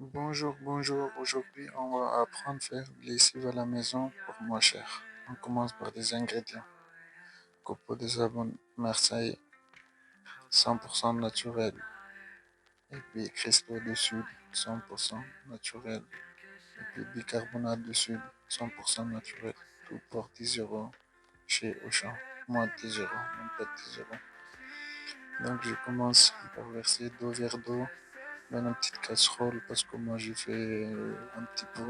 Bonjour, bonjour. Aujourd'hui, on va apprendre à faire de lessive à la maison pour moins cher. On commence par des ingrédients. Copeaux de savon Marseille 100% naturel. Et puis cristaux de soude 100% naturel. Et puis bicarbonate de soude 100% naturel. Tout pour 10 euros chez Auchan. Moins de 10 euros, même pas de 10 euros. Donc je commence par verser 2 verres d'eau dans une petite casserole parce que moi j'ai fait un petit peu.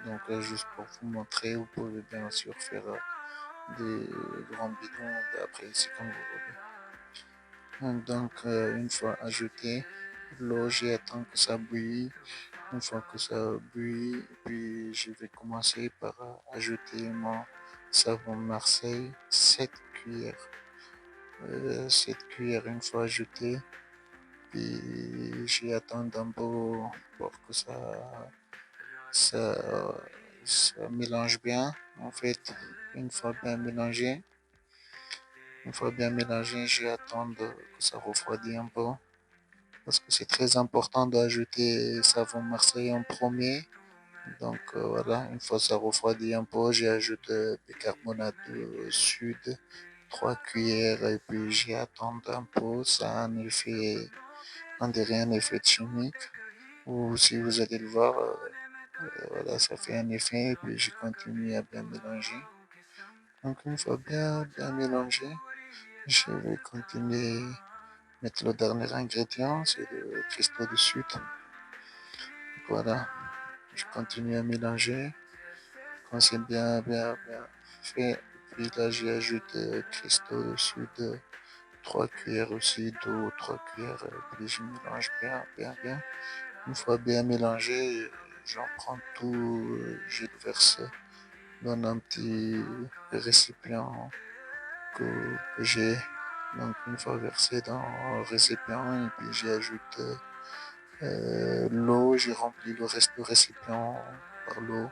Donc juste pour vous montrer, vous pouvez bien sûr faire des grands bidons, après c'est comme vous voulez. Donc une fois ajouté l'eau, j'attends que ça bouillit. Une fois que ça bouillit, puis je vais commencer par ajouter mon savon Marseille, 7 cuillères. 7 cuillères une fois ajouté, puis j'attends un peu pour que ça, ça mélange bien. En fait, une fois bien mélangé, j'attends que ça refroidisse un peu. Parce que c'est très important d'ajouter savon Marseille en premier. Donc voilà, une fois ça refroidit un peu, j'ajoute bicarbonate de soude, 3 cuillères, et puis j'attends un peu. Ça a un effet, on dirait un effet chimique. Ou si vous allez le voir, voilà, ça fait un effet, et puis je continue à bien mélanger. Donc une fois bien mélangé, je vais continuer à mettre le dernier ingrédient, c'est le cristaux de sucre. Voilà, je continue à mélanger. Quand c'est bien fait, puis là j'ajoute cristaux de sucre, 3 cuillères aussi d'eau, 3 cuillères, et puis je mélange bien. Une fois bien mélangé, j'en prends tout, je le verse dans un petit récipient que j'ai. Donc une fois versé dans le récipient, et puis j'ajoute l'eau, j'ai rempli le reste du récipient par l'eau.